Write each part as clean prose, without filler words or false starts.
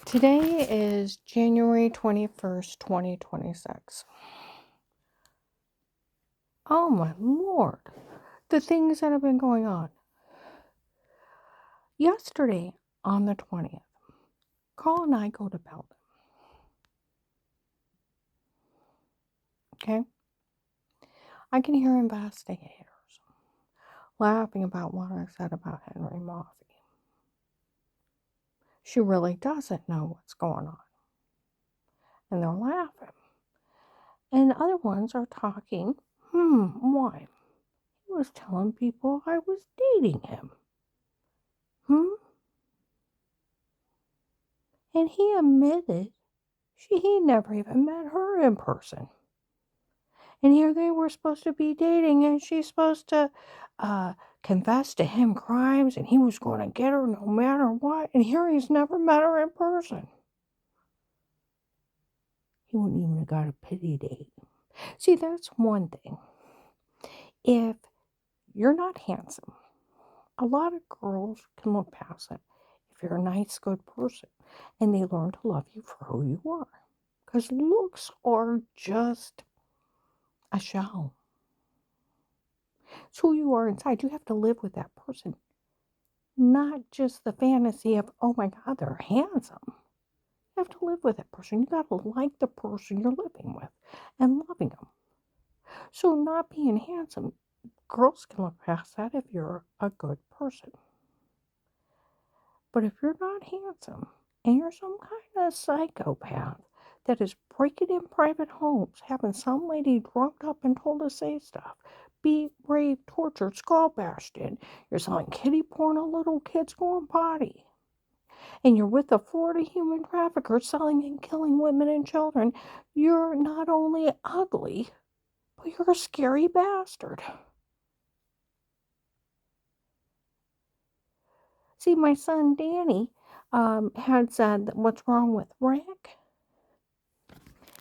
Today is January 21st, 2026. Oh my lord, the things that have been going on. Yesterday, on the 20th, Carl and I go to Belden. Okay? I can hear investigators laughing about what I said about Henry Moffey. She really doesn't know what's going on. And they're laughing. And other ones are talking, why? He was telling people I was dating him. And he admitted he never even met her in person. And here they were supposed to be dating, and she's supposed to confess to him crimes, and he was going to get her no matter what. And here he's never met her in person. He wouldn't even have got a pity date. See, that's one thing. If you're not handsome, a lot of girls can look past it. If you're a nice, good person, and they learn to love you for who you are. Because looks are just a shell. It's who you are inside. You have to live with that person. Not just the fantasy of, oh my God, they're handsome. You have to live with that person. You got to like the person you're living with and loving them. So not being handsome, girls can look past that if you're a good person. But if you're not handsome and you're some kind of psychopath that is breaking in private homes, having some lady drugged up and told to say stuff, beat, raped, tortured, skull bashed in, you're selling kiddie porn to little kids going potty, and you're with a Florida human trafficker selling and killing women and children, you're not only ugly, but you're a scary bastard. See, my son Danny had said that what's wrong with Rick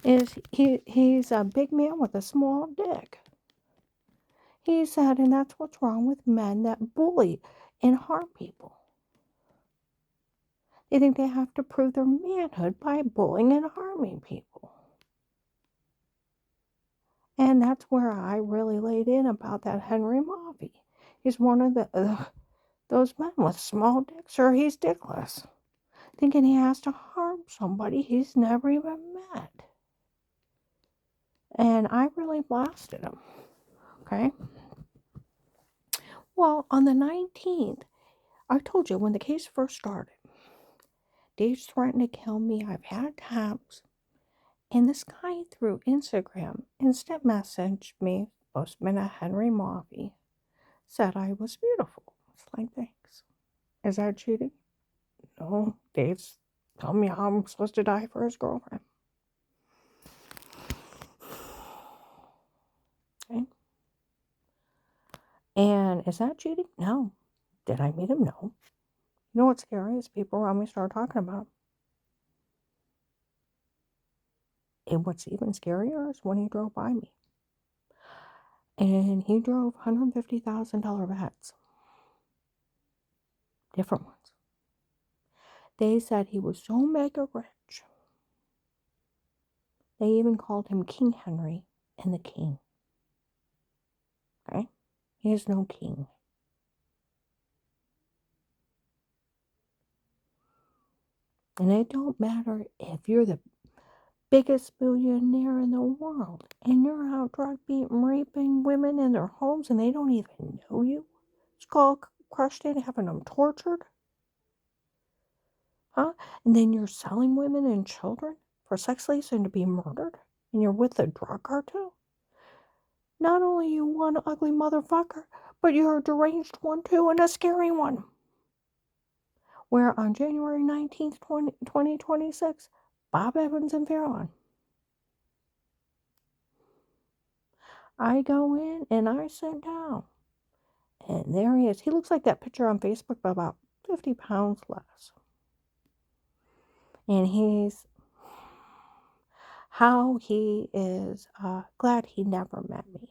is he's a big man with a small dick. He said, and that's what's wrong with men that bully and harm people. They think they have to prove their manhood by bullying and harming people. And that's where I really laid in about that Henry Moffey. He's one of those men with small dicks, or he's dickless, thinking he has to harm somebody he's never even met. And I really blasted him. Okay? Well, on the 19th, I told you when the case first started, Dave's threatened to kill me. I've had taps. And this guy through Instagram instant messaged me, postman of Henry Moffey, said I was beautiful. It's like, thanks. Is that cheating? No. Dave's telling me how I'm supposed to die for his girlfriend. Okay. And is that cheating? No. Did I meet him? No. You know what's scary is people around me start talking about him. And what's even scarier is when he drove by me. And he drove $150,000 Vets. Different ones. They said he was so mega rich. They even called him King Henry and the King. Okay? He is no king. And it don't matter if you're the biggest billionaire in the world and you're out drug beating, raping women in their homes and they don't even know you. Skull crushed in, having them tortured. Huh? And then you're selling women and children for sex slaves and to be murdered. And you're with the drug cartel. Not only you one ugly motherfucker, but you're a deranged one too and a scary one. Where on January 19th, 2026, Bob Evans and Farallon. I go in and I sit down. And there he is. He looks like that picture on Facebook, but about 50 pounds less. And he's how he is glad he never met me.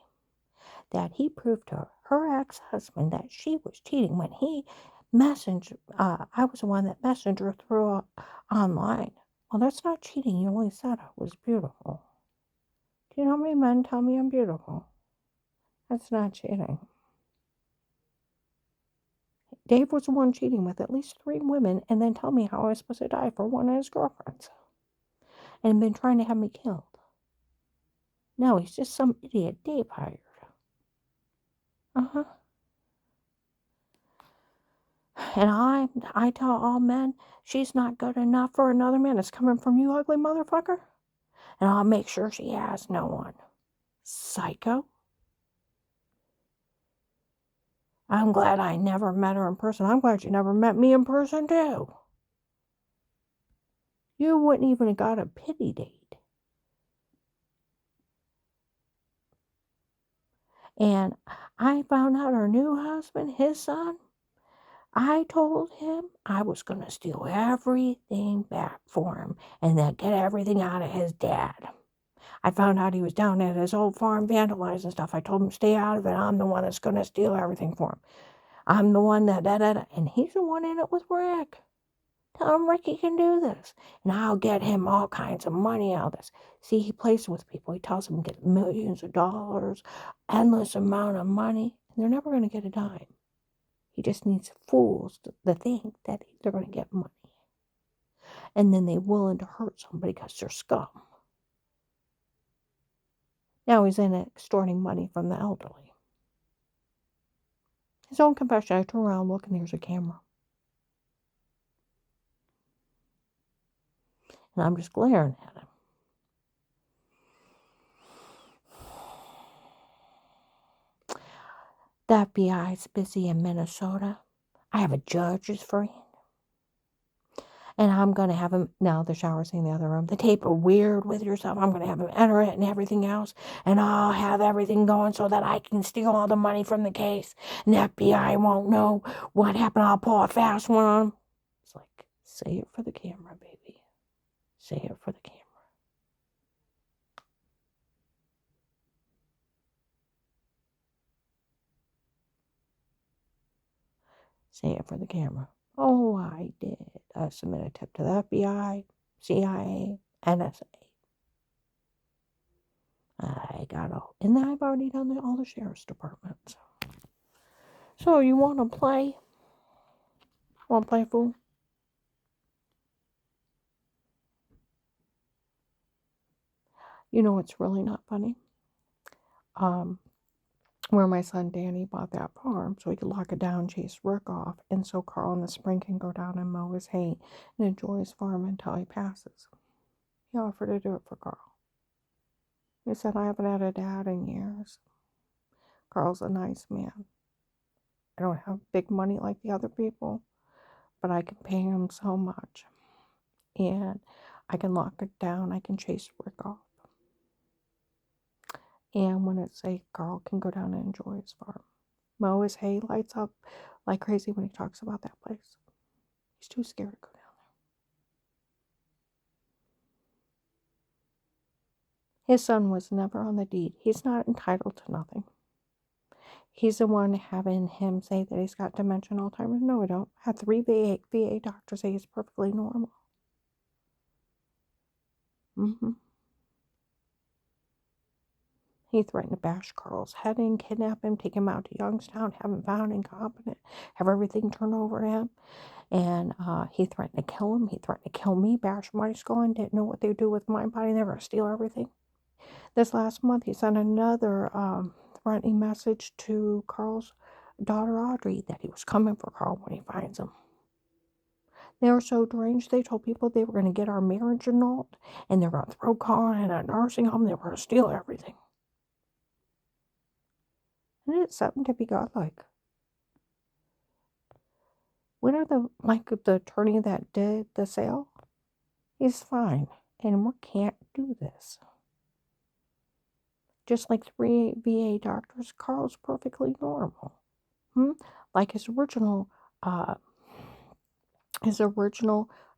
That he proved to her ex-husband that she was cheating when he I was the one that messenger through online. Well, that's not cheating. You only said I was beautiful. Do you know how many men tell me I'm beautiful? That's not cheating. Dave was the one cheating with at least 3 women and then tell me how I was supposed to die for one of his girlfriends. And been trying to have me killed. No, he's just some idiot Dave hired. Uh-huh. And I tell all men, she's not good enough for another man. It's coming from you, ugly motherfucker. And I'll make sure she has no one. Psycho. I'm glad I never met her in person. I'm glad you never met me in person, too. You wouldn't even have got a pity date. And I found out her new husband, his son, I told him I was going to steal everything back for him and then get everything out of his dad. I found out he was down at his old farm vandalizing stuff. I told him, stay out of it. I'm the one that's going to steal everything for him. I'm the one that, and he's the one in it with Rick. Tell him Ricky can do this. And I'll get him all kinds of money out of this. See, he plays with people. He tells them to get millions of dollars, endless amount of money. And they're never going to get a dime. He just needs fools to think that they're going to get money. And then they're willing to hurt somebody because they're scum. Now he's in extorting money from the elderly. His own confession, I turn around, look, and there's a camera. And I'm just glaring at him. The FBI's busy in Minnesota. I have a judge's friend. And I'm going to have him, now the shower's in the other room, the tape of Weird with Yourself, I'm going to have him enter it and everything else. And I'll have everything going so that I can steal all the money from the case. And the FBI won't know what happened. I'll pull a fast one on him. It's like, say it for the camera, baby. Say it for the camera. Say it for the camera. Oh, I did. I submitted a tip to the FBI, CIA, NSA. I got all, and I've already done all the sheriff's departments. So you want to play? Want to play fool? You know it's really not funny? Where my son Danny bought that farm so he could lock it down, chase Rick off, and so Carl in the spring can go down and mow his hay and enjoy his farm until he passes. He offered to do it for Carl. He said, I haven't had a dad in years. Carl's a nice man. I don't have big money like the other people, but I can pay him so much. And I can lock it down. I can chase Rick off. And when it's safe, Carl can go down and enjoy his farm. Mow his hay, lights up like crazy when he talks about that place. He's too scared to go down there. His son was never on the deed. He's not entitled to nothing. He's the one having him say that he's got dementia and Alzheimer's. No, I don't. Had 3 VA doctors say he's perfectly normal. He threatened to bash Carl's head in, kidnap him, take him out to Youngstown, have him found incompetent, have everything turned over to him. And he threatened to kill him. He threatened to kill me, bash my skull, and didn't know what they would do with my body. They were going to steal everything. This last month, he sent another threatening message to Carl's daughter, Audrey, that he was coming for Carl when he finds him. They were so deranged, they told people they were going to get our marriage annulled, and they were going to throw Carl in a nursing home. They were going to steal everything. And it's something to be godlike. When are the attorney that did the sale? He's fine. And we can't do this. Just like 3 VA doctors, Carl's perfectly normal. Like his original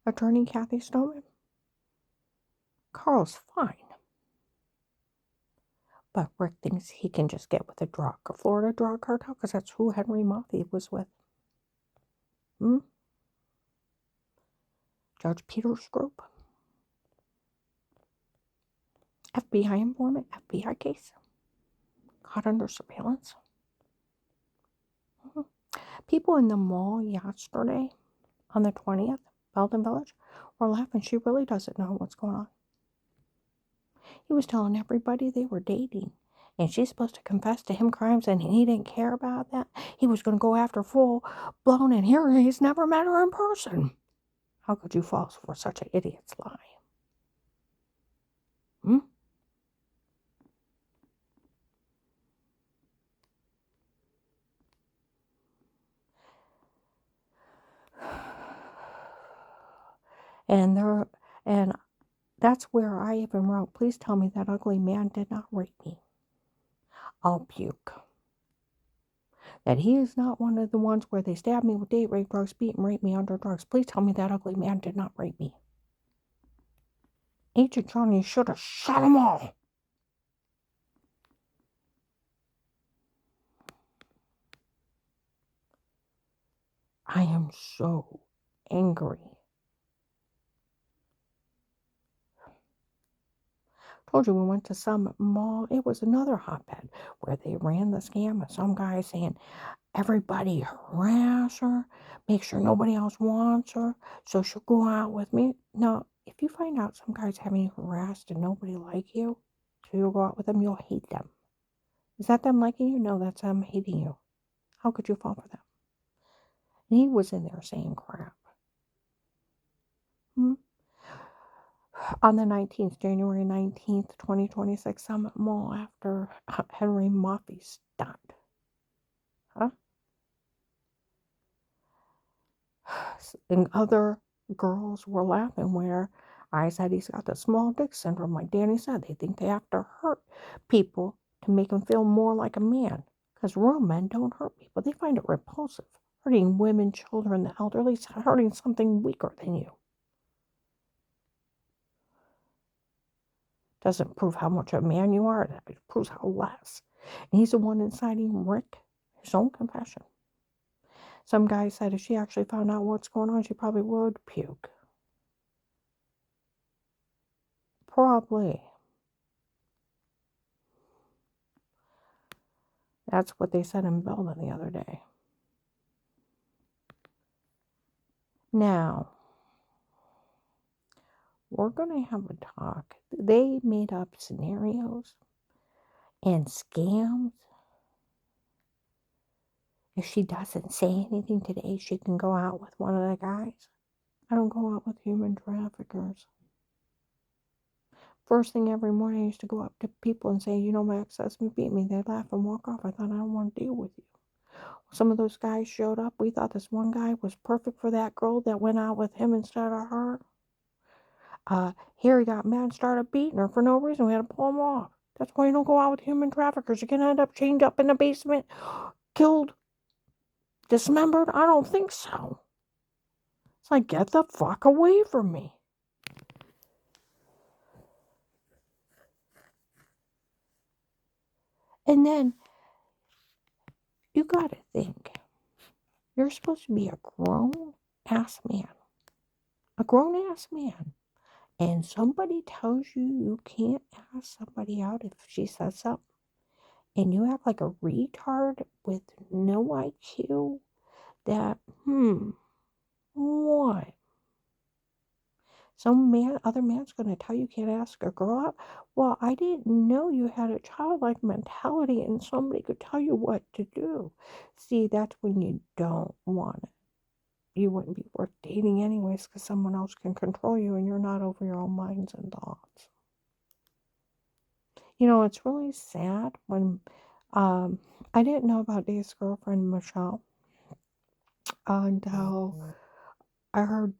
attorney, Kathy Stoneman. Carl's fine. But Rick thinks he can just get with a Florida drug cartel, because that's who Henry Mothy was with. Hmm? Judge Peter's group. FBI informant, FBI case. Caught under surveillance. Mhm. People in the mall yesterday on the 20th, Belden Village, were laughing. She really doesn't know what's going on. He was telling everybody they were dating. And she's supposed to confess to him crimes and he didn't care about that. He was going to go after full blown, and here he's never met her in person. How could you fall for such an idiot's lie? Hmm? And that's where I even wrote, please tell me that ugly man did not rape me. I'll puke. That he is not one of the ones where they stabbed me with date rape drugs, beat and rape me under drugs. Please tell me that ugly man did not rape me. Agent Johnny should have shot them all. I am so angry. Told you we went to some mall. It was another hotbed where they ran the scam of some guy saying everybody harass her, make sure nobody else wants her, so she'll go out with me. Now, if you find out some guy's having you harassed and nobody like you, so you'll go out with them, you'll hate them. Is that them liking you? No, that's them hating you. How could you fall for them? And he was in there saying crap. Hmm? On the 19th, January 19th, 2026, Summit Mall after Henry Moffey stunt. Huh? And other girls were laughing where I said he's got the small dick syndrome. Like Danny said, they think they have to hurt people to make them feel more like a man. Because real men don't hurt people. They find it repulsive. Hurting women, children, the elderly, hurting something weaker than you. Doesn't prove how much of a man you are. It proves how less. And he's the one inciting Rick, his own confession. Some guy said if she actually found out what's going on, she probably would puke. Probably. That's what they said in Belden the other day. Now, we're going to have a talk. They made up scenarios and scams. If she doesn't say anything today, she can go out with one of the guys. I don't go out with human traffickers. First thing every morning, I used to go up to people and say, you know, my ex-husband beat me. They'd laugh and walk off. I thought, I don't want to deal with you. Some of those guys showed up. We thought this one guy was perfect for that girl that went out with him instead of her. Harry got mad and started beating her for no reason. We had to pull him off. That's why you don't go out with human traffickers. You're going to end up chained up in the basement, killed, dismembered. I don't think so. It's like, get the fuck away from me. And then, you got to think, you're supposed to be a grown-ass man. A grown-ass man. And somebody tells you you can't ask somebody out if she says something. And you act like a retard with no IQ that, what? Other man's going to tell you can't ask a girl out? Well, I didn't know you had a childlike mentality and somebody could tell you what to do. See, that's when you don't want it. You wouldn't be worth dating anyways because someone else can control you and you're not over your own minds and thoughts. You know, it's really sad when I didn't know about Dave's girlfriend, Michelle, until I heard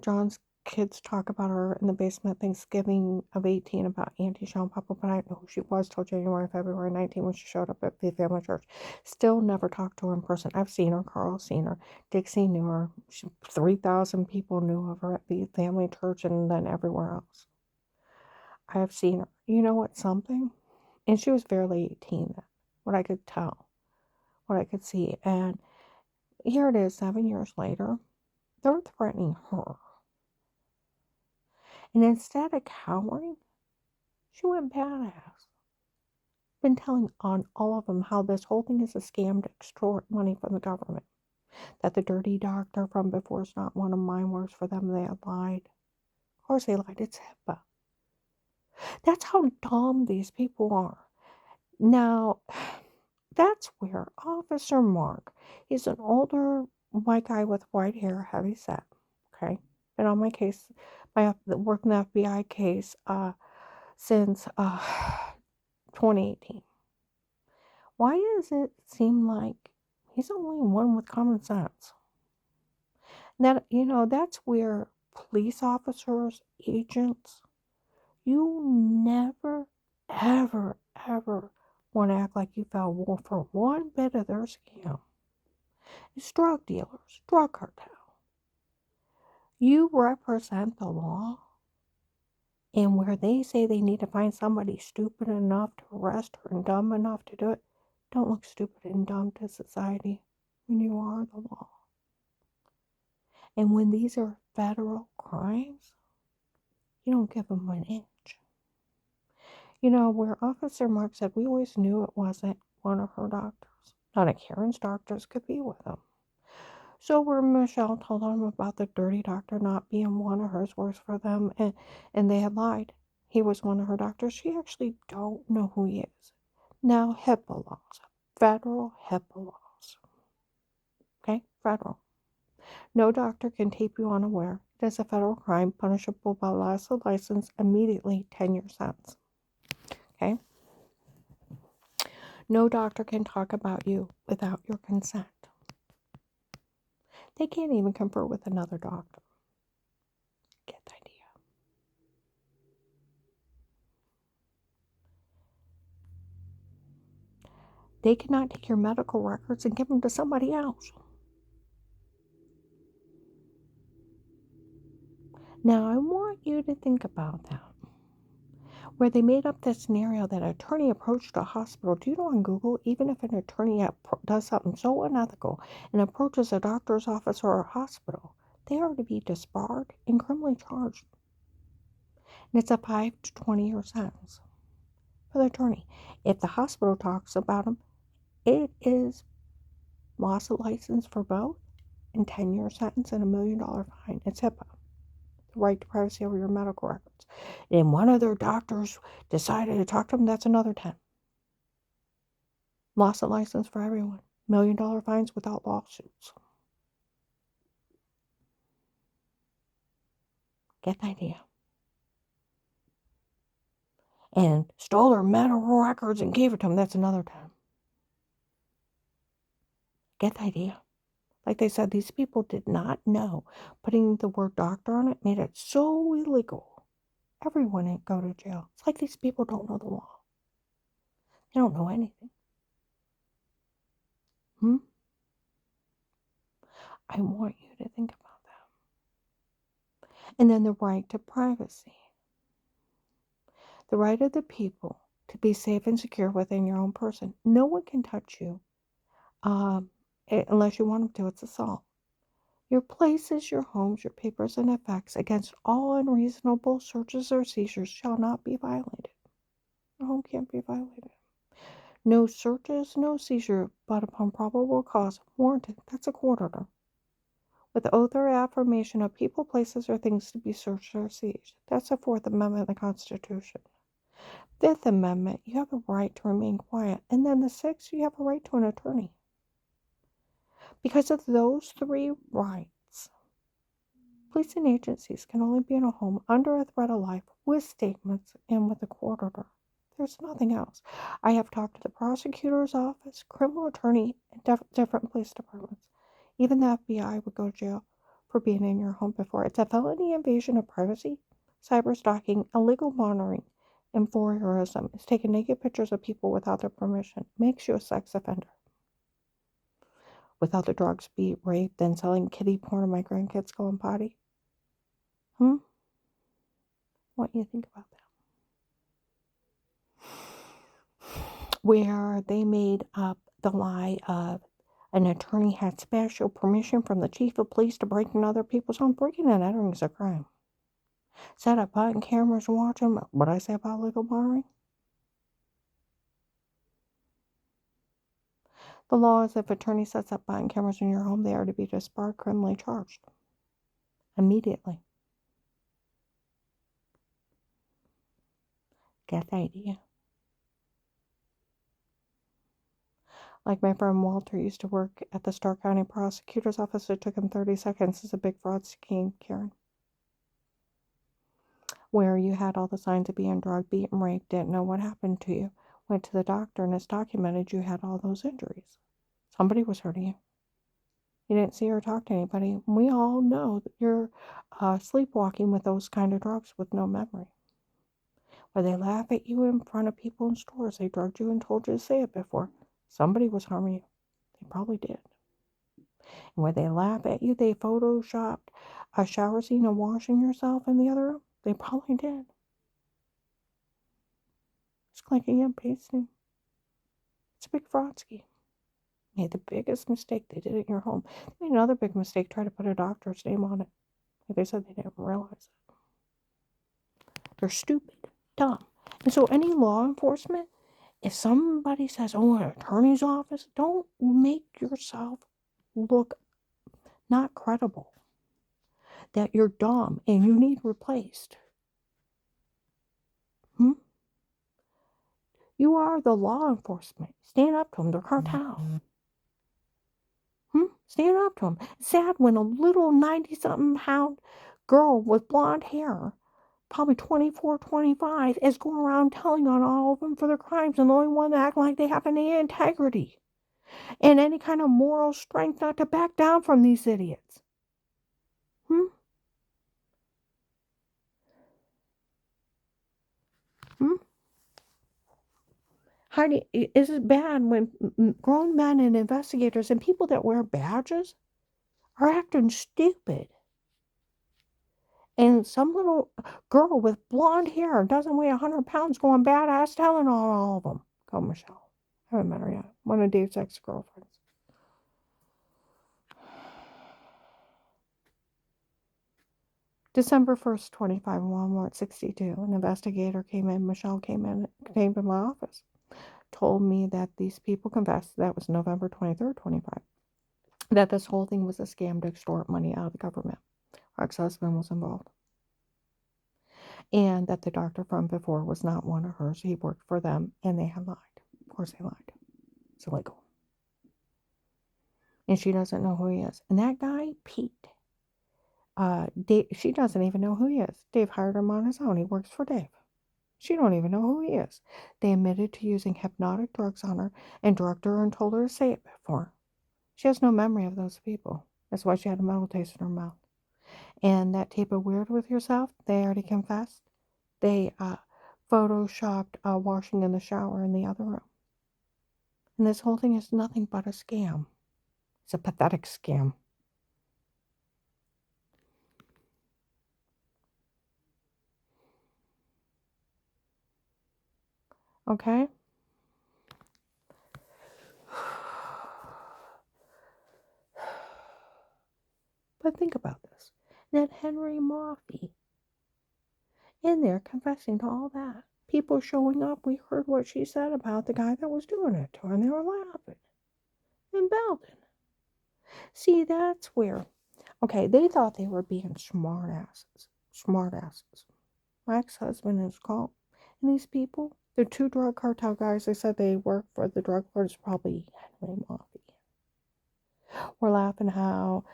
John's kids talk about her in the basement Thanksgiving of 18 about Auntie Sean Papa, but I didn't know who she was till January, February 19 when she showed up at the family church. Still never talked to her in person. I've seen her, Carl's seen her, Dixie knew her, 3,000 people knew of her at the family church and then everywhere else. I have seen her. You know what, something? And she was barely 18 then, what I could tell, what I could see. And here it is 7 years later. They're threatening her. And instead of cowering, she went badass. Been telling on all of them how this whole thing is a scam to extort money from the government. That the dirty doctor from before is not one of mine, works for them. They had lied. Of course they lied. It's HIPAA. That's how dumb these people are. Now, that's where Officer Mark, he's an older white guy with white hair, heavy set. Okay. Been on my case, working the FBI case since 2018. Why does it seem like he's the only one with common sense? That, that's where police officers, agents, you never, ever, ever want to act like you fell for one bit of their scam. It's drug dealers, drug cartel. You represent the law, and where they say they need to find somebody stupid enough to arrest her and dumb enough to do it, don't look stupid and dumb to society when you are the law. And when these are federal crimes, you don't give them an inch. Where Officer Mark said we always knew it wasn't one of her doctors. None of Karen's doctors could be with them. So where Michelle told them about the dirty doctor not being one of hers works for them, and they had lied. He was one of her doctors. She actually don't know who he is. Now HIPAA laws. Federal HIPAA laws. Okay? Federal. No doctor can tape you unaware. It is a federal crime punishable by loss of license immediately, 10-year sentence. Okay? No doctor can talk about you without your consent. They can't even confer with another doctor. Get the idea. They cannot take your medical records and give them to somebody else. Now, I want you to think about that. Where they made up this scenario that an attorney approached a hospital. Do you know on Google, even if an attorney does something so unethical and approaches a doctor's office or a hospital, they are to be disbarred and criminally charged. And it's a 5 to 20-year sentence for the attorney. If the hospital talks about them, it is loss of license for both and 10-year sentence and $1 million fine. It's HIPAA. The right to privacy over your medical records. And one of their doctors decided to talk to them, that's another 10. Loss of license for everyone. $1 million fines without lawsuits. Get the idea. And stole their medical records and gave it to them, that's another 10. Get the idea. Like they said, these people did not know. Putting the word doctor on it made it so illegal. Everyone didn't go to jail. It's like these people don't know the law. They don't know anything. I want you to think about that. And then the right to privacy. The right of the people to be safe and secure within your own person. No one can touch you unless you want them to. It's assault. Your places, your homes, your papers, and effects against all unreasonable searches or seizures shall not be violated. Your home can't be violated. No searches, no seizure, but upon probable cause warranted. That's a court order. With oath or affirmation of people, places, or things to be searched or seized. That's the Fourth Amendment of the Constitution. Fifth Amendment, you have a right to remain quiet. And then the Sixth, you have a right to an attorney. Because of those three rights, police and agencies can only be in a home under a threat of life with statements and with a court order. There's nothing else. I have talked to the prosecutor's office, criminal attorney, and different police departments. Even the FBI would go to jail for being in your home before. It's a felony invasion of privacy, cyber stalking, illegal monitoring, and voyeurism. It's taking naked pictures of people without their permission. Makes you a sex offender. Without the drugs, beat, rape, then selling kiddie porn and my grandkids going potty. What do you think about that? Where they made up the lie of An attorney had special permission from the chief of police to break into other people's homes. Breaking and entering is a crime. Set up button cameras and watch them. What I say about legal monitoring? The law is if attorney sets up button cameras in your home, they are to be disbarred, criminally charged. Immediately. Get the idea? Like my friend Walter used to work at the Stark County Prosecutor's Office. It took him 30 seconds. It's a big fraud scheme, Karen. Where you had all the signs of being drugged, beaten, raped, didn't know what happened to you. Went to the doctor and it's documented you had all those injuries. Somebody was hurting you. You didn't see or talk to anybody. We all know that you're sleepwalking with those kind of drugs with no memory. Where they laugh at you in front of people in stores. They drugged you and told you to say it before. Somebody was harming you. They probably did. And where they laugh at you, they photoshopped a shower scene of washing yourself in the other room. They probably did. It's clicking and pasting. It's a big fraud scheme. Made the biggest mistake. They did it in your home. They made another big mistake. Tried to put a doctor's name on it. Like they said they didn't realize it. They're stupid, dumb. And so any law enforcement, if somebody says, oh, an attorney's office, don't make yourself look not credible. That you're dumb and you need replaced. You are the law enforcement. Stand up to them. They're cartel. Stand up to them. It's sad when a little 90-something pound girl with blonde hair, probably 24, 25, is going around telling on all of them for their crimes, and the only one that act like they have any integrity and any kind of moral strength not to back down from these idiots. Heidi, is it bad when grown men and investigators and people that wear badges are acting stupid? And some little girl with blonde hair doesn't weigh 100 pounds going badass telling on all of them. Go, Michelle. I haven't met her yet. One of Dave's ex-girlfriends. December 1st, 25, Walmart 62. An investigator came in. Michelle came to my office. Told me that these people confessed. That was November 23rd, 25. That this whole thing was a scam to extort money out of the government. Our ex-husband was involved. And that the doctor from before was not one of hers. He worked for them, and they had lied. Of course they lied. It's illegal. And she doesn't know who he is. And that guy, Pete, Dave, she doesn't even know who he is. Dave hired him on his own. He works for Dave. She don't even know who he is. They admitted to using hypnotic drugs on her and drugged her and told her to say it before. She has no memory of those people. That's why she had a metal taste in her mouth. And that tape of Weird with Yourself, they already confessed. They photoshopped washing in the shower in the other room. And this whole thing is nothing but a scam. It's a pathetic scam. Okay? But think about this. That Henry Moffey in there confessing to all that. People showing up, we heard what she said about the guy that was doing it to her, and they were laughing and Belden. See, that's where, okay, they thought they were being smartasses. My ex-husband is called, and these people, they're two drug cartel guys. They said they work for the drug lord. It's probably Henry Moffey. We're laughing how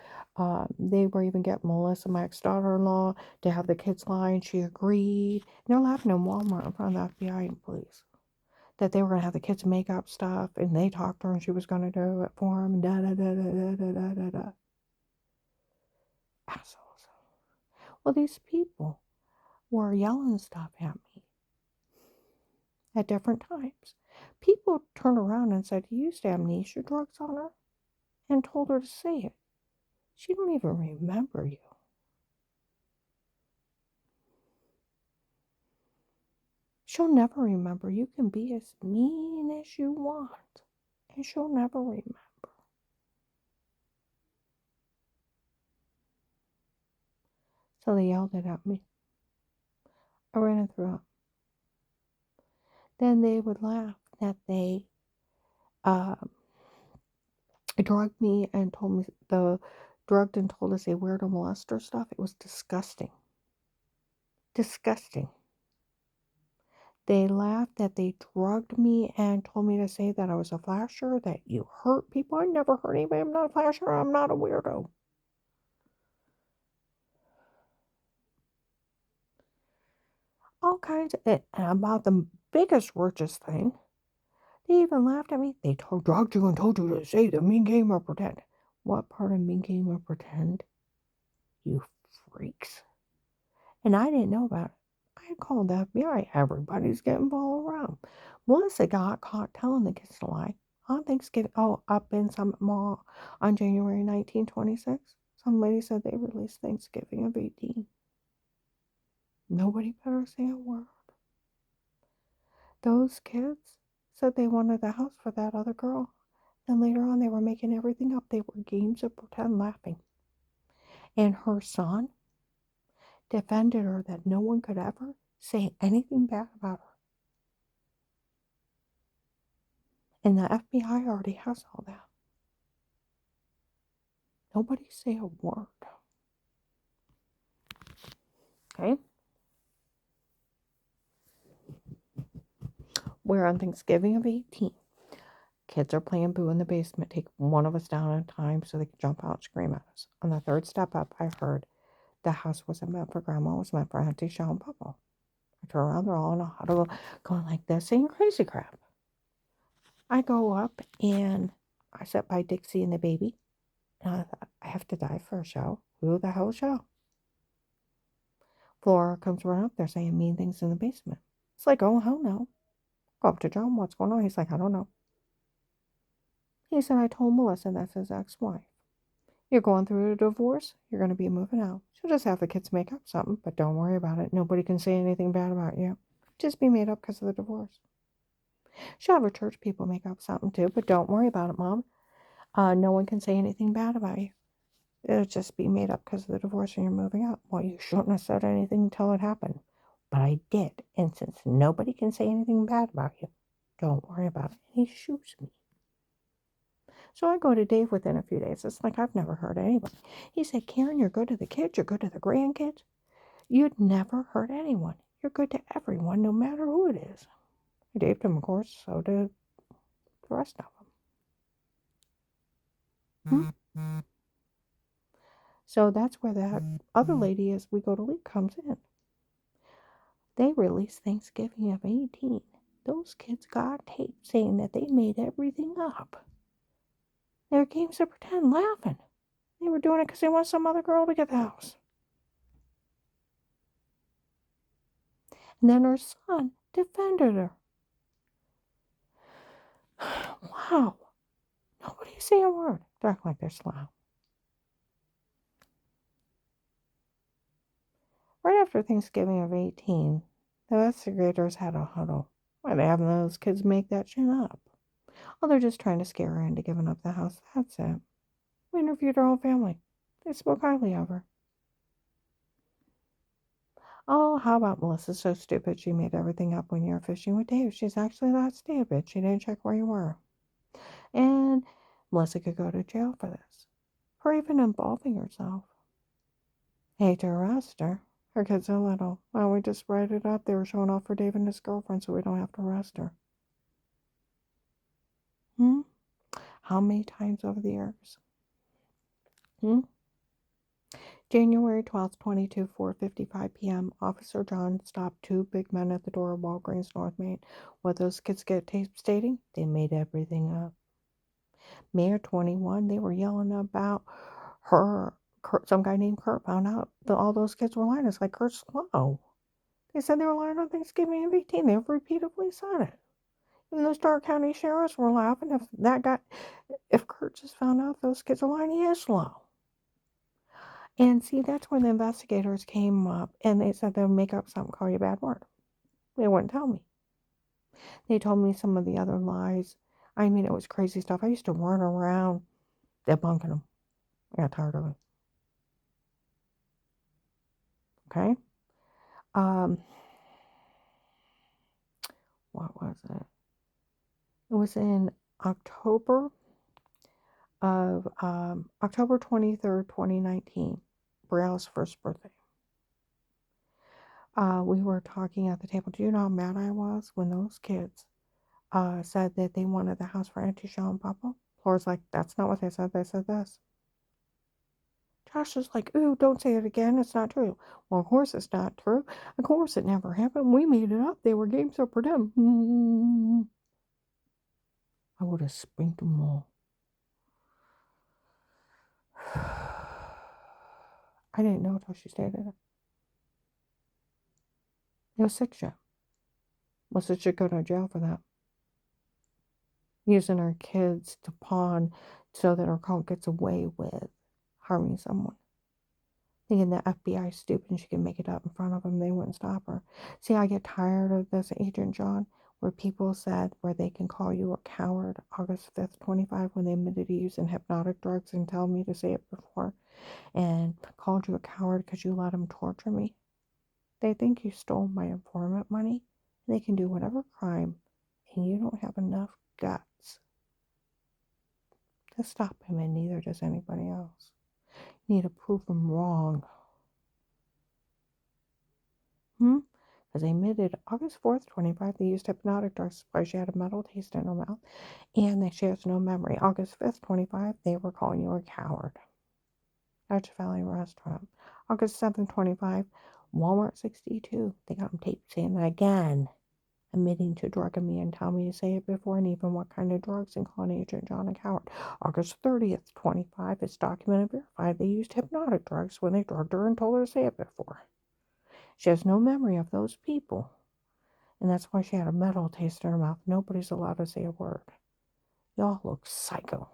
they were even getting Melissa, my ex-daughter-in-law, to have the kids lie, and she agreed. And they're laughing in Walmart in front of the FBI and police that they were going to have the kids make up stuff, and they talked to her, and she was going to do it for them, and da-da-da-da-da-da-da-da. Assholes. Well, these people were yelling stuff at me at different times. People turned around and said, you used amnesia drugs on her, and told her to say it. She don't even remember you. She'll never remember. You can be as mean as you want, and she'll never remember. So they yelled it at me. I ran and threw up. Then they would laugh that they uh, drugged me and told me drugged and told us they were to molester stuff. It was disgusting. Disgusting. They laughed that they drugged me and told me to say that I was a flasher, that you hurt people. I never hurt anybody. I'm not a flasher. I'm not a weirdo. All kinds of, and about the biggest, richest thing, they even laughed at me. They drugged you and told you to say the mean game or pretend. What part of mean game or pretend? You freaks. And I didn't know about it. I called the FBI. Everybody's getting followed around. Melissa got caught telling the kids to lie on Thanksgiving. Oh, up in Summit Mall on January 1926. Some lady said they released Thanksgiving of 18. Nobody better say a word. Those kids said they wanted the house for that other girl. And later on, they were making everything up. They were games of pretend laughing. And her son defended her that no one could ever say anything bad about her. And the FBI already has all that. Nobody say a word. Okay? We're on Thanksgiving of 18. Kids are playing boo in the basement. Take one of us down at a time so they can jump out and scream at us. On the third step up, I heard the house wasn't meant for Grandma. It was meant for Auntie Shell and Papa. I turn around. They're all in a huddle going like this, saying crazy crap. I go up and I sit by Dixie and the baby. And I thought, I have to die for a show. Who the hell show? Flora comes running up there saying mean things in the basement. It's like, oh, hell no. Go up to John, what's going on? He's like, I don't know. He said, I told Melissa that's his ex-wife. You're going through a divorce. You're going to be moving out. She'll just have the kids make up something, but don't worry about it. Nobody can say anything bad about you. Just be made up because of the divorce. She'll have her church people make up something too, but don't worry about it, Mom. No one can say anything bad about you. It'll just be made up because of the divorce and you're moving out. Well, you shouldn't have said anything until it happened. But I did. And since nobody can say anything bad about you, don't worry about it. And he shoots me. So I go to Dave within a few days. It's like I've never heard anybody. He said, Karen, you're good to the kids. You're good to the grandkids. You'd never hurt anyone. You're good to everyone, no matter who it is. I Daved him, of course. So did the rest of them. So that's where that other lady is. We go to leave comes in. They released Thanksgiving of 18. Those kids got tape saying that they made everything up. They were games of pretend laughing. They were doing it because they want some other girl to get the house. And then her son defended her. Wow. Nobody say a word. They act like they're slow. Right after Thanksgiving of 18, the investigators had a huddle. Why are they having those kids make that shit up? Oh, they're just trying to scare her into giving up the house. That's it. We interviewed her whole family. They spoke highly of her. Oh, how about Melissa's so stupid she made everything up when you were fishing with Dave? She's actually that stupid. She didn't check where you were. And Melissa could go to jail for this. For even involving herself. Hate to arrest her. Her kids are little. Why don't we just write it up? They were showing off for Dave and his girlfriend so we don't have to arrest her. How many times over the years? January 12th, 4:55 p.m. Officer John stopped two big men at the door of Walgreens North Main. What those kids get taped stating? They made everything up. May 21, they were yelling about her. Some guy named Kurt found out that all those kids were lying. It's like Kurt's slow. They said they were lying on Thanksgiving of 18. They've repeatedly said it. Even the Stark County sheriffs were laughing. If Kurt just found out those kids are lying, he is slow. And see, that's when the investigators came up and they said they'll make up something, call you a bad word. They wouldn't tell me. They told me some of the other lies. I mean, it was crazy stuff. I used to run around debunking them. I got tired of it. Okay. What was it? It was in October of October 23rd, 2019, Brielle's first birthday. We were talking at the table. Do you know how mad I was when those kids said that they wanted the house for Auntie Shaw and Papa? Laura's like, that's not what they said. They said this. Josh is like, ooh, don't say it again. It's not true. Well, of course it's not true. Of course it never happened. We made it up. They were games up for them. I would have spanked them all. I didn't know until she stated it. It was 6 years. Melissa should go to jail for that. Using her kids to pawn so that her cult gets away with harming someone. Thinking the FBI is stupid and she can make it up in front of them, they wouldn't stop her. See, I get tired of this, Agent John, where people said where they can call you a coward August 5th, 25, when they admitted to using hypnotic drugs and tell me to say it before, and called you a coward because you let them torture me. They think you stole my informant money. They can do whatever crime, and you don't have enough guts to stop him, and neither does anybody else. You need to prove them wrong. Because they admitted August 4th, 25, they used hypnotic drugs while she had a metal taste in her mouth, and that she has no memory. August 5th, 25, they were calling you a coward. Dutch Valley Restaurant. August 7th, 25, Walmart 62. They got them taped saying that again, admitting to drugging me and telling me to say it before and even what kind of drugs and calling Agent John a coward. August 30th, 25, it's documented verified they used hypnotic drugs when they drugged her and told her to say it before. She has no memory of those people. And that's why she had a metal taste in her mouth. Nobody's allowed to say a word. Y'all look psycho.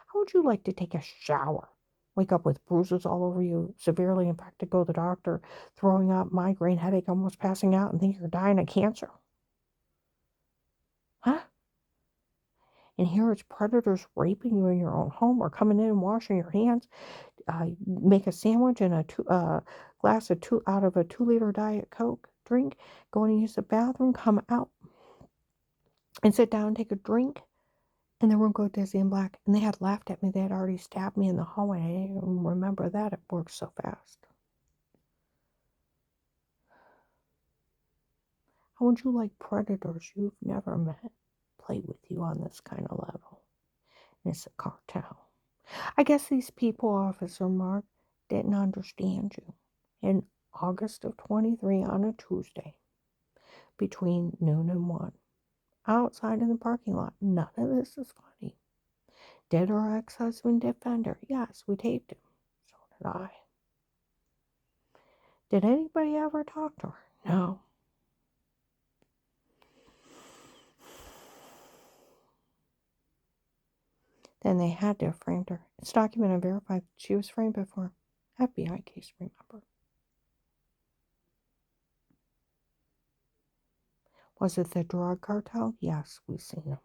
How would you like to take a shower? Wake up with bruises all over you, severely infected, go to the doctor, throwing up, migraine, headache, almost passing out, and think you're dying of cancer? Huh? And here it's predators raping you in your own home or coming in and washing your hands. Make a sandwich and a glass of out of a 2-liter Diet Coke drink. Go in and use the bathroom. Come out and sit down and take a drink. And the room go dizzy and black. And they had laughed at me. They had already stabbed me in the hallway. I didn't even remember that. It worked so fast. How would you like predators you've never met play with you on this kind of level? And it's a cartel. I guess these people, Officer Mark, didn't understand you. In August of 23 on a Tuesday, between noon and 1, outside in the parking lot. None of this is funny. Did her ex-husband defend her? Yes, we taped him. So did I. Did anybody ever talk to her? No. Then they had to have framed her. It's documented and verified she was framed before. FBI case, remember. Was it the drug cartel? Yes, we've seen them.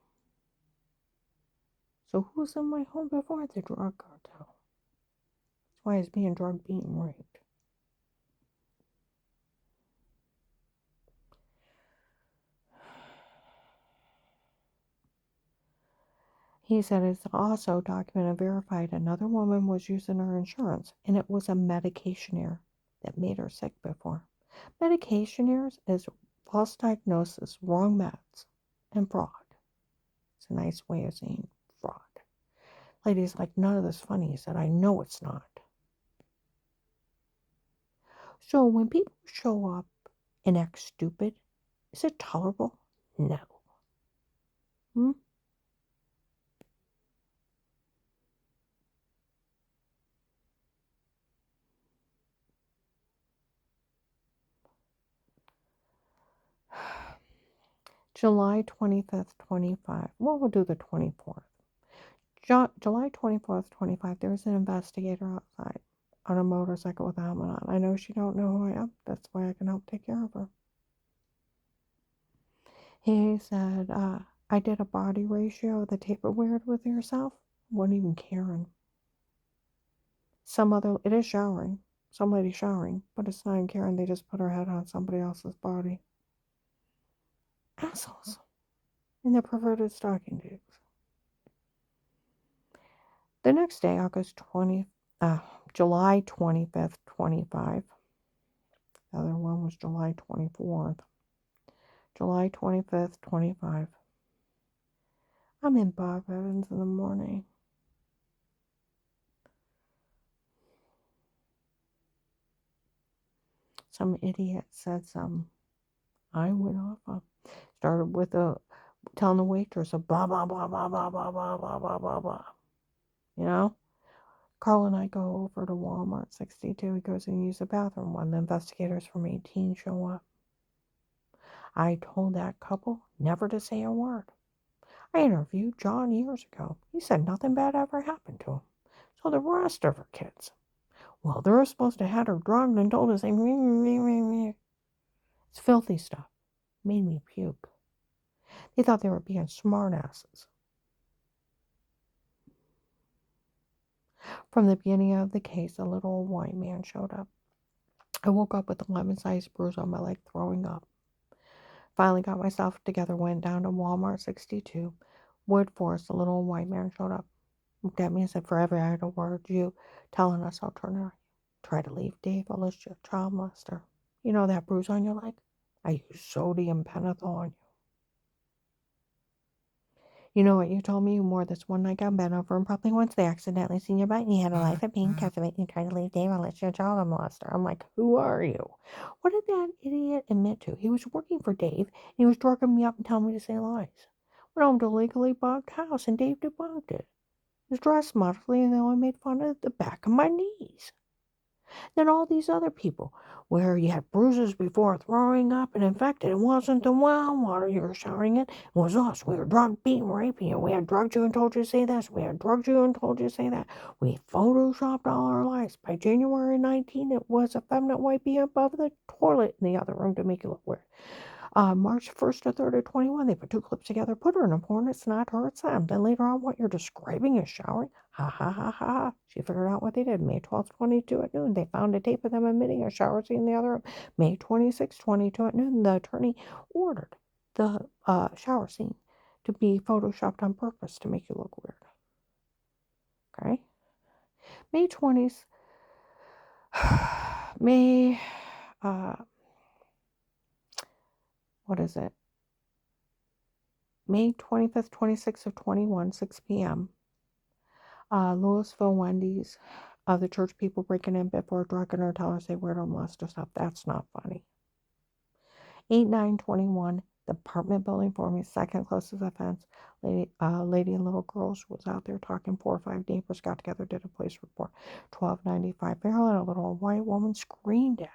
So who was in my home before the drug cartel? That's why he's being drugged, being raped. He said it's also documented and verified another woman was using her insurance, and it was a medication error that made her sick before. Medication errors is false diagnosis, wrong meds, and fraud. It's a nice way of saying fraud. Lady's like, none of this funny. He said, I know it's not. So when people show up and act stupid, is it tolerable? No. July 25th, 25. Well, we'll do the 24th. July 24th, 25. There was an investigator outside on a motorcycle with a helmet on. I know she don't know who I am. That's why I can help take care of her. He said, I did a body ratio of the taper weird with yourself. Wasn't even caring. It is showering. Some lady showering, but it's not in Karen. They just put her head on somebody else's body. Assholes. And they're perverted stalking dukes. The next day, July 25th, 25. The other one was July 24th. July 25th, 25. I'm in Bob Evans in the morning. Some idiot said something. I went off. Started with telling the waitress a blah, blah, blah, blah, blah, blah, blah, blah, blah, blah, blah. You know? Carl and I go over to Walmart 62. He goes and uses the bathroom. One of the investigators from 18 show up. I told that couple never to say a word. I interviewed John years ago. He said nothing bad ever happened to him. So the rest of her kids, well, they're supposed to have her drugged and told to say, meh, meh, meh, meh. It's filthy stuff. Made me puke. They thought they were being smartasses. From the beginning of the case, a little old white man showed up. I woke up with a lemon-sized bruise on my leg, throwing up. Finally got myself together, went down to Walmart 62. Wood Forest, a little old white man showed up. Looked at me and said, "Forever I had a word you telling us I'll turn around. Try to leave Dave Alicia, child molester. You know that bruise on your leg? I used sodium pentothal on you. You know what you told me? You wore this one nightgown bent over and probably once they accidentally seen your butt and you had a life of pain because of it. You tried to leave Dave Alicia, child molester." I'm like, who are you? What did that idiot admit to? He was working for Dave and he was drugging me up and telling me to say lies. Went home to a legally bugged house and Dave debunked it. He was dressed modestly and they only made fun of the back of my knees. Then all these other people, where you had bruises before throwing up and infected. It wasn't the well water you were showering in. It was us. We were drugged, beaten, raping you. We had drugged you and told you to say this. We had drugged you and told you to say that. We photoshopped all our lives. By January 19, it was a feminine white bee above the toilet in the other room to make you look weird. March 1st to 3rd of 21, they put two clips together, put her in a porn, it's not her, it's them. Then later on, what you're describing is showering. Ha ha ha ha ha. She figured out what they did. May 12th, 22 at noon, they found a tape of them emitting a shower scene in the other room. May 26th, 22 at noon, the attorney ordered the shower scene to be photoshopped on purpose to make you look weird. Okay? May 20th, what is it? May 25th, 26th of 21, 6 p.m. Louisville Wendy's. The church people breaking in before drugging her, telling her they wear to molest her stuff. That's not funny. 8/9/21. The apartment building for me, second closest offense. Lady and little girls was out there talking. 4 or 5 neighbors got together, did a police report. 12/95. Maryland, a little white woman screamed at him.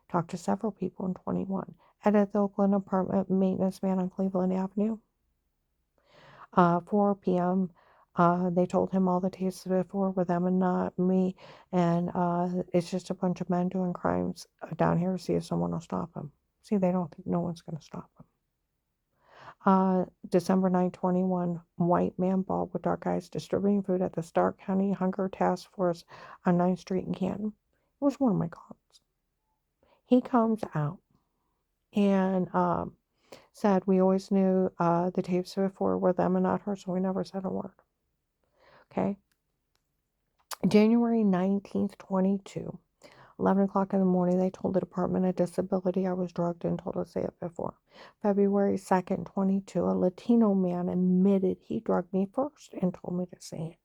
Talked to several people in 21. At the Oakland apartment maintenance man on Cleveland Avenue. 4 p.m. They told him all the tapes before were them and not me, and it's just a bunch of men doing crimes down here to see if someone will stop them. See, they don't think no one's going to stop them. December 9, 21, white man bald with dark eyes distributing food at the Stark County Hunger Task Force on 9th Street in Canton. It was one of my guards. He comes out and said, "We always knew the tapes before were them and not her, so we never said a word." Okay. January 19th, 22, 11 o'clock in the morning, they told the Department of Disability I was drugged and told to say it before. February 2nd, 22, a Latino man admitted he drugged me first and told me to say it.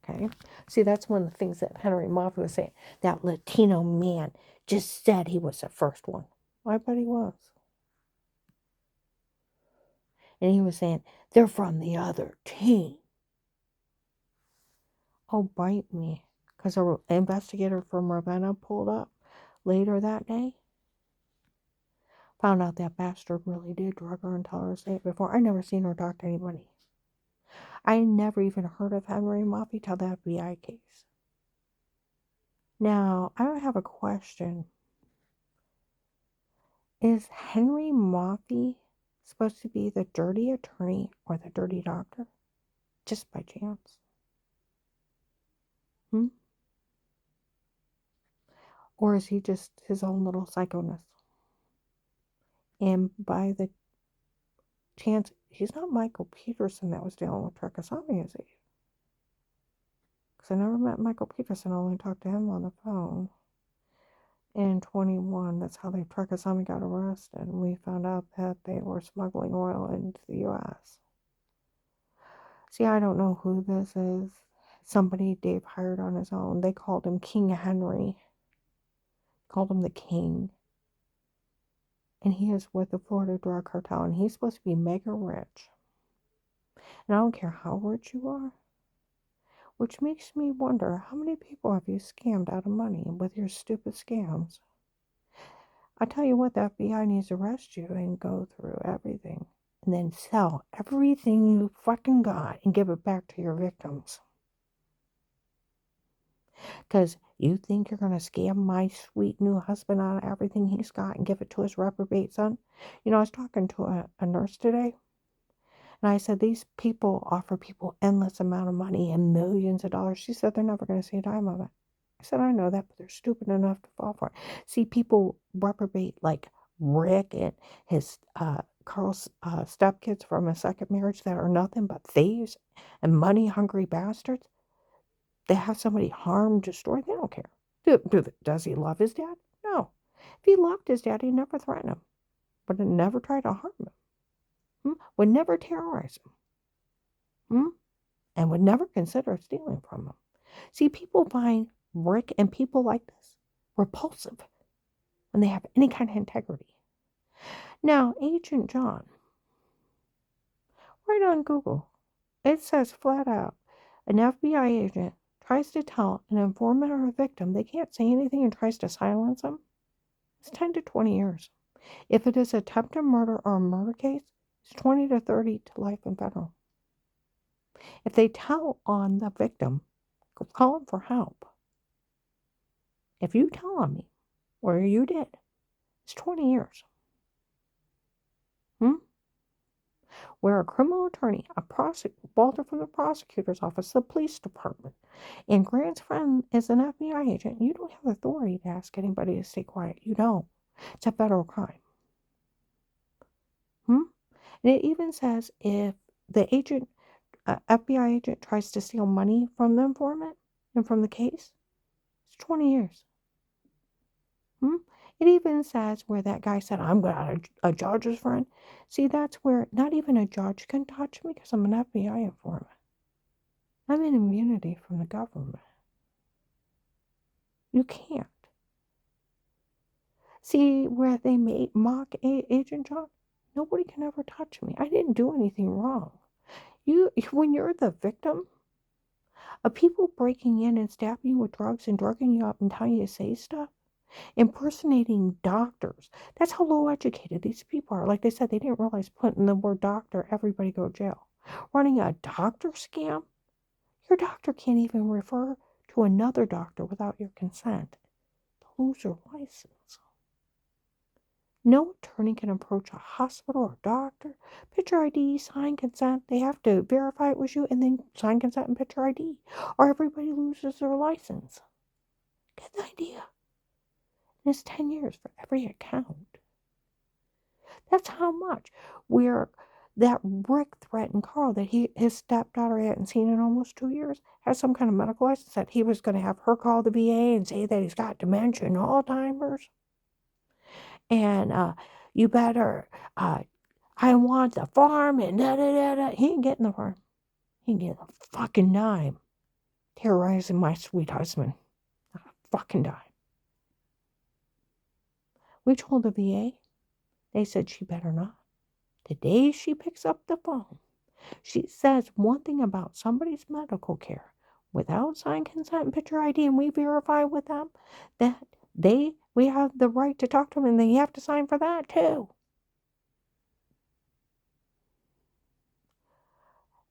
Okay. See, that's one of the things that Henry Moffat was saying. That Latino man just said he was the first one. I bet he was. And he was saying, they're from the other team. Oh, bite me. Because an investigator from Ravenna pulled up later that day. Found out that bastard really did drug her and tell her to say it before. I never seen her talk to anybody. I never even heard of Henry Moffat till the FBI case. Now, I have a question. Is Henry Moffat supposed to be the dirty attorney or the dirty doctor? Just by chance. Or is he just his own little psychoness? And by the chance, he's not Michael Peterson that was dealing with trichosomia, is he? Because I never met Michael Peterson. I only talked to him on the phone. In 21, that's how the trichosomia got arrested. And we found out that they were smuggling oil into the U.S. See, I don't know who this is. Somebody Dave hired on his own. They called him King Henry. Called him the King. And he is with the Florida drug cartel. And he's supposed to be mega rich. And I don't care how rich you are. Which makes me wonder, how many people have you scammed out of money with your stupid scams? I tell you what, the FBI needs to arrest you and go through everything. And then sell everything you fucking got and give it back to your victims. Because you think you're going to scam my sweet new husband out of everything he's got and give it to his reprobate son? You know, I was talking to a nurse today. And I said, these people offer people endless amount of money and millions of dollars. She said they're never going to see a dime of it. I said, I know that, but they're stupid enough to fall for it. See, people reprobate like Rick and his Carl's stepkids from a second marriage that are nothing but thieves and money-hungry bastards. They have somebody harmed, destroyed. They don't care. Does he love his dad? No. If he loved his dad, he'd never threaten him, but never try to harm him. Would never terrorize him. And would never consider stealing from him. See, people find Rick and people like this repulsive when they have any kind of integrity. Now, Agent John, right on Google, it says flat out, an FBI agent tries to tell an informant or a victim they can't say anything and tries to silence them. It's 10 to 20 years. If it is attempted murder or a murder case, it's 20 to 30 to life in federal. If they tell on the victim, call them for help. If you tell on me, or you did, it's 20 years. Where a criminal attorney, Walter from the prosecutor's office, the police department, and Grant's friend is an FBI agent, you don't have authority to ask anybody to stay quiet. You don't. It's a federal crime. And it even says if the agent, FBI agent, tries to steal money from the informant and from the case, it's 20 years. It even says where that guy said, I'm a judge's friend. See, that's where not even a judge can touch me because I'm an FBI informant. I'm in immunity from the government. You can't. See, where they mock Agent John, nobody can ever touch me. I didn't do anything wrong. When you're the victim of people breaking in and stabbing you with drugs and drugging you up and telling you to say stuff, impersonating doctors. That's how low educated these people are. Like they said, they didn't realize putting the word doctor, everybody go to jail. Running a doctor scam? Your doctor can't even refer to another doctor without your consent. To lose your license. No attorney can approach a hospital or doctor, picture ID, sign consent. They have to verify it was you and then sign consent and picture ID. Or everybody loses their license. Get the idea? And it's 10 years for every account. That's how much. Where that Rick threatened Carl that his stepdaughter hadn't seen in almost 2 years, has some kind of medical license, that he was going to have her call the VA and say that he's got dementia and Alzheimer's. And you better, I want the farm and da-da-da-da. He ain't getting the farm. He ain't getting a fucking dime. Terrorizing my sweet husband. Not a fucking dime. We told the VA. They said she better not. The day she picks up the phone, she says one thing about somebody's medical care without signed consent and picture ID, and we verify with them that we have the right to talk to them, and they have to sign for that too.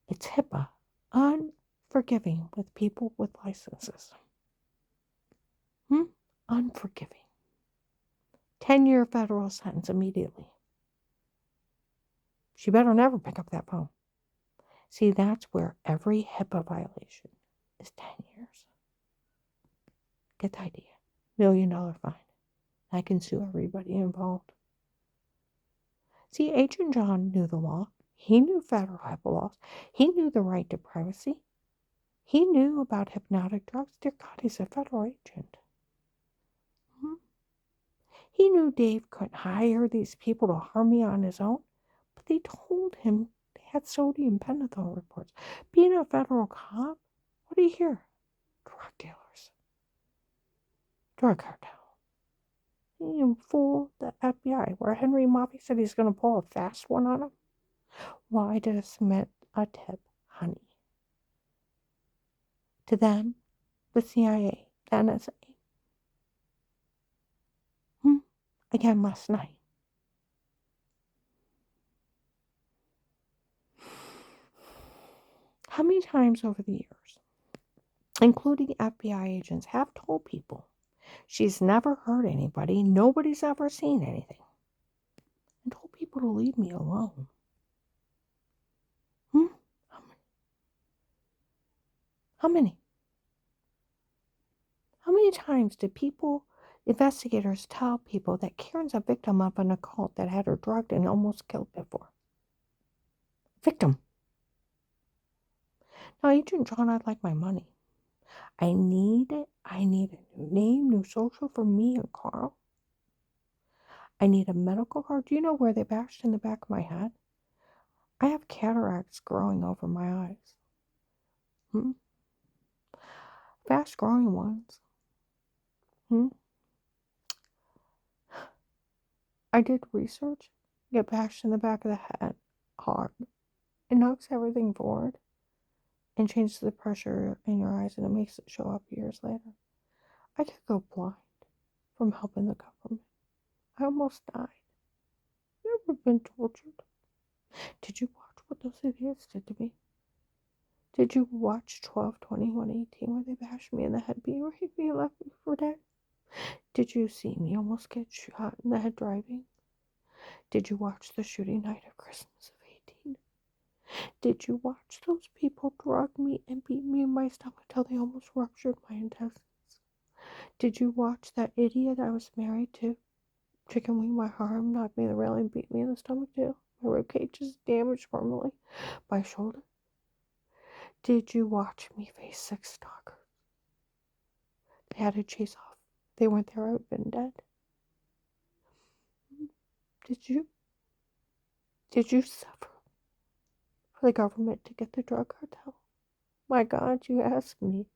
It's HIPAA, unforgiving with people with licenses. Unforgiving. 10-year federal sentence immediately. She better never pick up that phone. See, that's where every HIPAA violation is 10 years. Get the idea. $1 million fine. I can sue everybody involved. See, Agent John knew the law. He knew federal HIPAA laws. He knew the right to privacy. He knew about hypnotic drugs. Dear God, he's a federal agent. Hmm. He knew Dave couldn't hire these people to harm me on his own, but they told him they had sodium pentothal reports. Being a federal cop, what do you hear? Drug dealers. Drug cartel. You fool the FBI, where Henry Moffey said he's going to pull a fast one on him. Why did I submit a tip, honey? To them, the CIA, the NSA. Again last night. How many times over the years, including FBI agents, have told people she's never hurt anybody, nobody's ever seen anything, and told people to leave me alone? How many? How many? How many times did investigators tell people that Karen's a victim of an occult that had her drugged and almost killed before? Victim. Now, Agent John, I'd like my money. I need it. I need a new name, new social for me and Carl. I need a medical card. Do you know where they bashed in the back of my head? I have cataracts growing over my eyes. Fast growing ones. I did research. Get bashed in the back of the head hard. It knocks everything forward and changes the pressure in your eyes, and it makes it show up years later. I could go blind from helping the government. I almost died. You ever been tortured? Did you watch what those idiots did to me? Did you watch 12/21/18 where they bashed me in the head, beat me, and left me for dead? Did you see me almost get shot in the head driving? Did you watch the shooting night of Christmas of 18? Did you watch those people drug me and beat me in my stomach till they almost ruptured my intestines? Did you watch that idiot I was married to chicken wing my arm, knock me in the railing, beat me in the stomach too? My ribcage is damaged permanently. My shoulder. Did you watch me face 6 stalkers? They had to chase off. If they weren't there, I would have been dead. Did you? Did you suffer for the government to get the drug cartel? My God, you asked me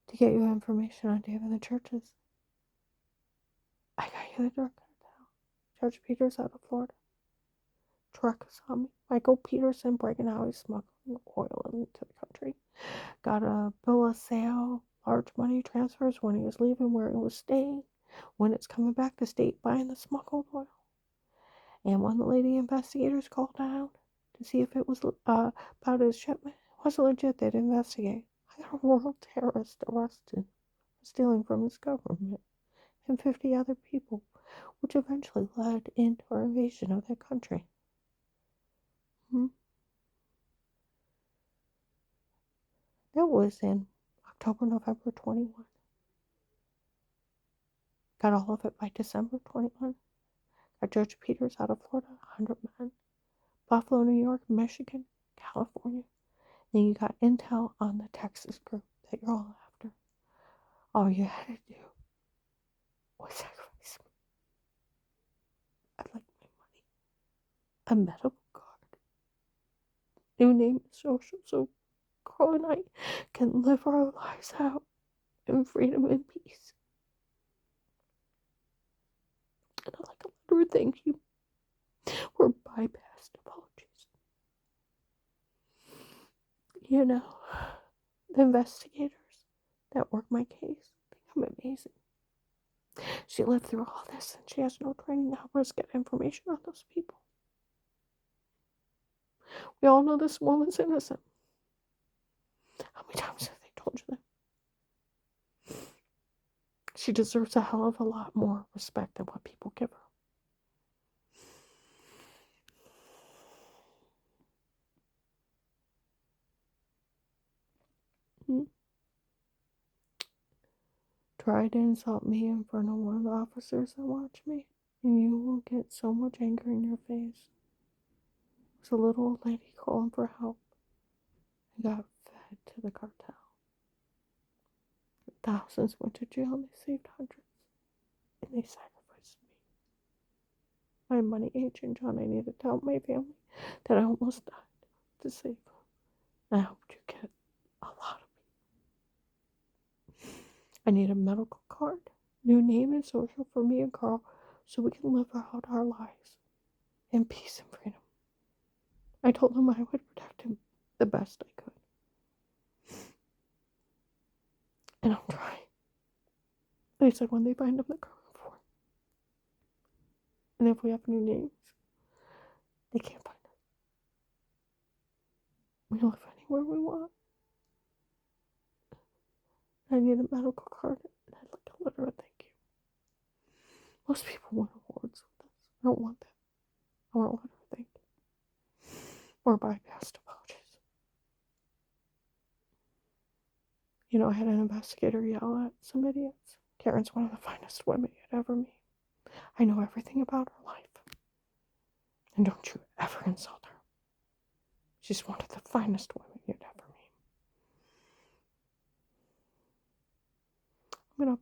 to get you information on David and the churches. I got you the drug cartel. Judge Peters out of Florida. Truck saw me. Michael Peterson bragging how he's smuggling oil into the country. Got a bill of sale, large money transfers when he was leaving, where he was staying, when it's coming back to state buying the smuggled oil. And when the lady investigators called out to see if it was about his shipment, it wasn't legit. They'd investigate. I got a world terrorist arrested for stealing from his government and 50 other people, which eventually led into our invasion of that country. That was in October, November 21. Got all of it by December 21. Got Judge Peters out of Florida, 100 men. Buffalo, New York, Michigan, California. Then you got intel on the Texas group that you're all after. All you had to do was sacrifice me. I'd like my money. A medical card. New name and social so Carl and I can live our lives out in freedom and peace. And I'd like a letter of thank you for bypassed apologies. You know, the investigators that work my case think I'm amazing. She lived through all this and she has no training to help us get information on those people. We all know this woman's innocent. How many times have they told you that? She deserves a hell of a lot more respect than what people give her. try to insult me in front of one of the officers that watch me, and you will get so much anger in your face. There's a little old lady calling for help. I got fed to the cartel. Thousands went to jail and they saved hundreds. And they sacrificed me. My money agent, John, I need to tell my family that I almost died to save them. I hope you get a lot of people. I need a medical card, new name and social for me and Carl so we can live out our lives in peace and freedom. I told him I would protect him the best I could. And I'm trying. They said when they find him, they're coming for him. And if we have new names, they can't find us. We live anywhere we want. I need a medical card, and I'd like a letter of thank you. Most people want awards with this. I don't want that. I want a letter of thank you. Or bypassed apologies. You know, I had an investigator yell at some idiots. Karen's one of the finest women you'd ever meet. I know everything about her life. And don't you ever insult her. She's one of the finest women you'd ever meet. I'm gonna